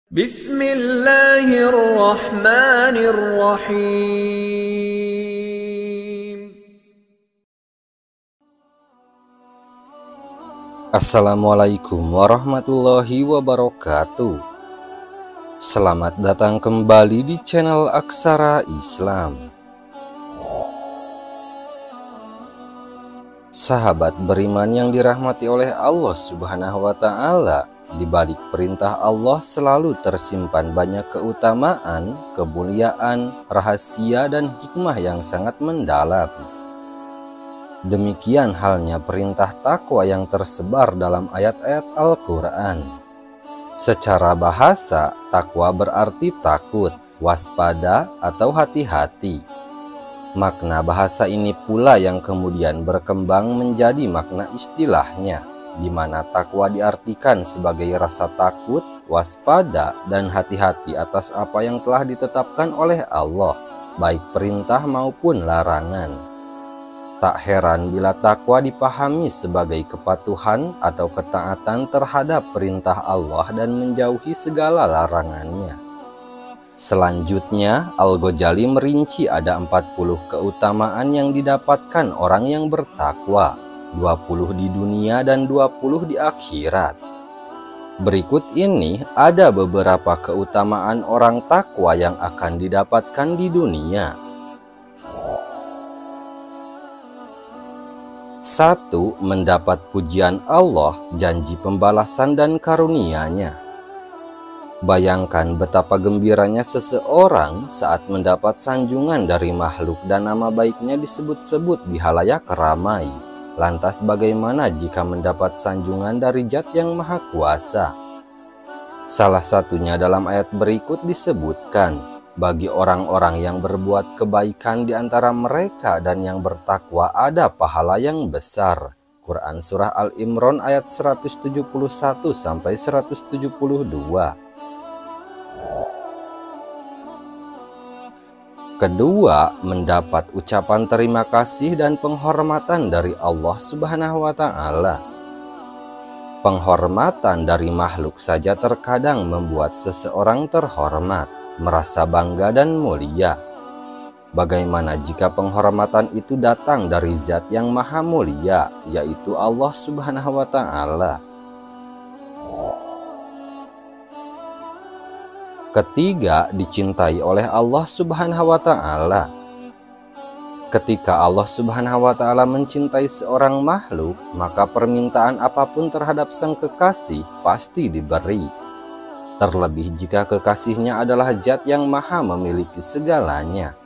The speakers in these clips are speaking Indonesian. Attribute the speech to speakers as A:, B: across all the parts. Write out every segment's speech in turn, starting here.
A: Bismillahirrahmanirrahim.
B: Assalamualaikum warahmatullahi wabarakatuh. Selamat datang kembali di channel Aksara Islam. Sahabat beriman yang dirahmati oleh Allah Subhanahu wa Ta'ala, di balik perintah Allah selalu tersimpan banyak keutamaan, kemuliaan, rahasia, dan hikmah yang sangat mendalam. Demikian halnya perintah takwa yang tersebar dalam ayat-ayat Al-Quran. Secara bahasa, takwa berarti takut, waspada, atau hati-hati. Makna bahasa ini pula yang kemudian berkembang menjadi makna istilahnya, di mana takwa diartikan sebagai rasa takut, waspada, dan hati-hati atas apa yang telah ditetapkan oleh Allah, baik perintah maupun larangan. Tak heran bila takwa dipahami sebagai kepatuhan atau ketaatan terhadap perintah Allah dan menjauhi segala larangannya. Selanjutnya, Al-Ghazali merinci ada 40 keutamaan yang didapatkan orang yang bertakwa, 20 di dunia dan 20 di akhirat. Berikut ini ada beberapa keutamaan orang takwa yang akan didapatkan di dunia. 1. Mendapat pujian Allah, janji pembalasan dan karunia-Nya. Bayangkan betapa gembiranya seseorang saat mendapat sanjungan dari makhluk dan nama baiknya disebut-sebut di halayak ramai. Lantas bagaimana jika mendapat sanjungan dari Zat yang Maha Kuasa? Salah satunya dalam ayat berikut disebutkan, bagi orang-orang yang berbuat kebaikan di antara mereka dan yang bertakwa ada pahala yang besar. Quran Surah Al-Imran ayat 171-172. Kedua, mendapat ucapan terima kasih dan penghormatan dari Allah Subhanahu wa Ta'ala. Penghormatan dari makhluk saja terkadang membuat seseorang terhormat, merasa bangga dan mulia. Bagaimana jika penghormatan itu datang dari Zat yang Maha Mulia, yaitu Allah Subhanahu wa Ta'ala? Ketiga, dicintai oleh Allah Subhanahu wa Ta'ala. Ketika Allah Subhanahu wa Ta'ala mencintai seorang makhluk, maka permintaan apapun terhadap sang kekasih pasti diberi. Terlebih jika kekasihnya adalah Zat yang Maha memiliki segalanya.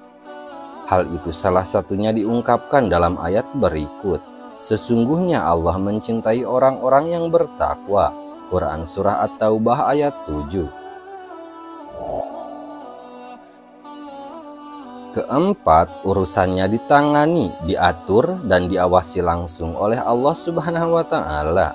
B: Hal itu salah satunya diungkapkan dalam ayat berikut. Sesungguhnya Allah mencintai orang-orang yang bertakwa. Quran Surah At-Taubah ayat 7. Keempat, urusannya ditangani, diatur, dan diawasi langsung oleh Allah Subhanahu wa Ta'ala.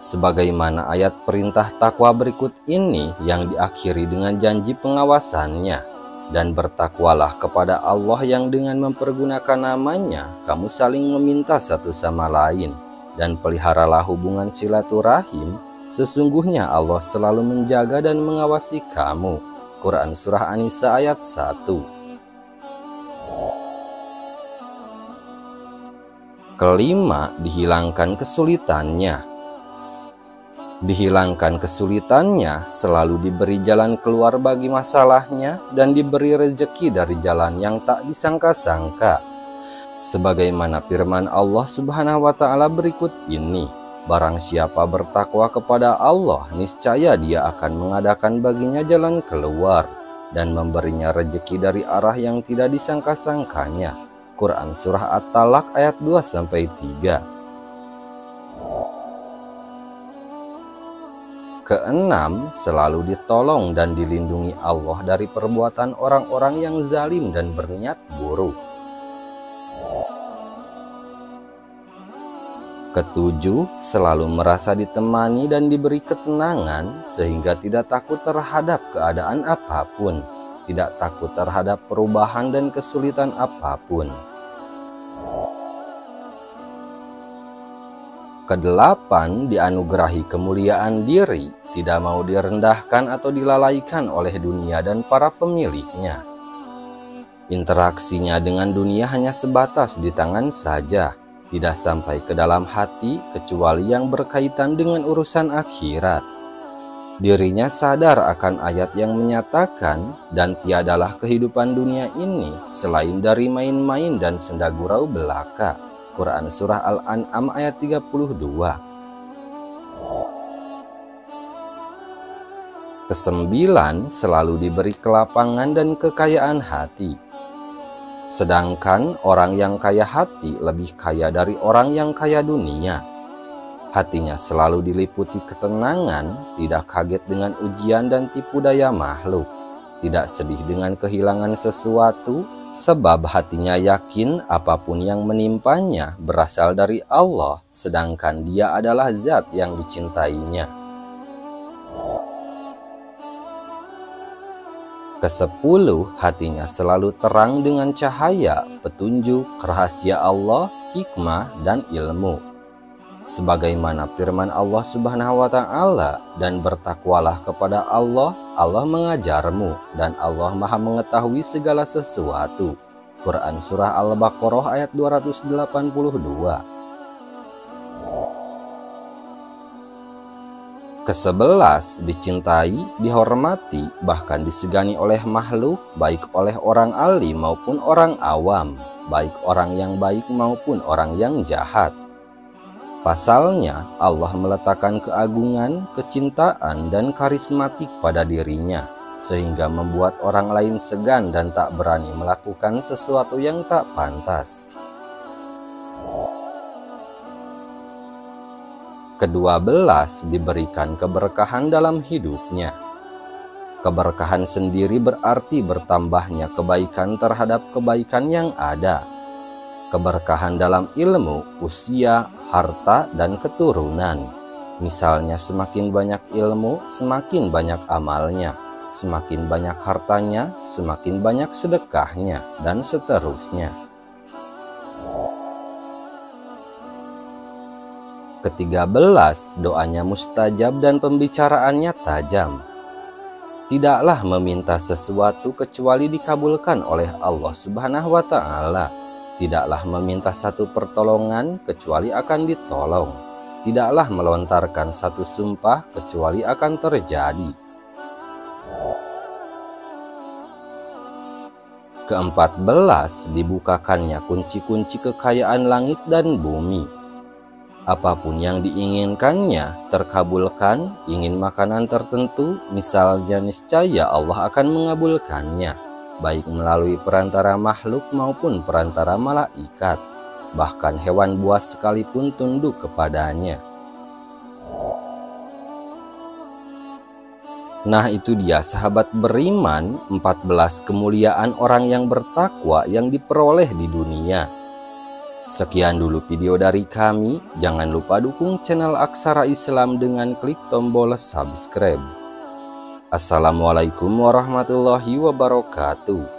B: Sebagaimana ayat perintah takwa berikut ini yang diakhiri dengan janji pengawasannya. Dan bertakwalah kepada Allah yang dengan mempergunakan namanya, kamu saling meminta satu sama lain. Dan peliharalah hubungan silaturahim, sesungguhnya Allah selalu menjaga dan mengawasi kamu. Quran Surah An-Nisa ayat 1. Kelima, dihilangkan kesulitannya. Dihilangkan kesulitannya, selalu diberi jalan keluar bagi masalahnya dan diberi rezeki dari jalan yang tak disangka-sangka. Sebagaimana firman Allah Subhanahu wa Ta'ala berikut ini, barang siapa bertakwa kepada Allah, niscaya Dia akan mengadakan baginya jalan keluar dan memberinya rezeki dari arah yang tidak disangka-sangkanya. Quran Surah At-Talaq ayat 2-3. Keenam, selalu ditolong dan dilindungi Allah dari perbuatan orang-orang yang zalim dan berniat buruk. Ketujuh, selalu merasa ditemani dan diberi ketenangan sehingga tidak takut terhadap keadaan apapun, tidak takut terhadap perubahan dan kesulitan apapun. Kedelapan, dianugerahi kemuliaan diri, tidak mau direndahkan atau dilalaikan oleh dunia dan para pemiliknya. Interaksinya dengan dunia hanya sebatas di tangan saja, tidak sampai ke dalam hati kecuali yang berkaitan dengan urusan akhirat. Dirinya sadar akan ayat yang menyatakan, dan tiadalah kehidupan dunia ini selain dari main-main dan senda gurau belaka. Quran Surah Al-An'am ayat 32. Kesembilan, selalu diberi kelapangan dan kekayaan hati. Sedangkan orang yang kaya hati lebih kaya dari orang yang kaya dunia. Hatinya selalu diliputi ketenangan, tidak kaget dengan ujian dan tipu daya makhluk, tidak sedih dengan kehilangan sesuatu, sebab hatinya yakin apapun yang menimpanya berasal dari Allah, sedangkan Dia adalah zat yang dicintainya. Kesepuluh, hatinya selalu terang dengan cahaya, petunjuk, rahasia Allah, hikmah, dan ilmu. Sebagaimana firman Allah Subhanahu wa Ta'ala, dan bertakwalah kepada Allah, Allah mengajarmu, dan Allah Maha mengetahui segala sesuatu. Quran Surah Al-Baqarah ayat 282. Kesebelas, dicintai, dihormati, bahkan disegani oleh makhluk, baik oleh orang alim maupun orang awam, baik orang yang baik maupun orang yang jahat. Pasalnya, Allah meletakkan keagungan, kecintaan, dan karismatik pada dirinya, sehingga membuat orang lain segan dan tak berani melakukan sesuatu yang tak pantas. Kedua belas, diberikan keberkahan dalam hidupnya. Keberkahan sendiri berarti bertambahnya kebaikan terhadap kebaikan yang ada. Keberkahan dalam ilmu, usia, harta, dan keturunan. Misalnya semakin banyak ilmu, semakin banyak amalnya. Semakin banyak hartanya, semakin banyak sedekahnya, dan seterusnya. Ketiga belas, doanya mustajab dan pembicaraannya tajam. Tidaklah meminta sesuatu kecuali dikabulkan oleh Allah Subhanahu wa Ta'ala. Tidaklah meminta satu pertolongan kecuali akan ditolong. Tidaklah melontarkan satu sumpah kecuali akan terjadi. Keempat belas, dibukakannya kunci-kunci kekayaan langit dan bumi. Apapun yang diinginkannya terkabulkan. Ingin makanan tertentu, misalnya, niscaya Allah akan mengabulkannya, baik melalui perantara makhluk maupun perantara malaikat. Bahkan hewan buas sekalipun tunduk kepadanya. Nah, itu dia sahabat beriman, 14 kemuliaan orang yang bertakwa yang diperoleh di dunia. Sekian dulu video dari kami. Jangan lupa dukung channel Aksara Islam dengan klik tombol subscribe. Assalamualaikum warahmatullahi wabarakatuh.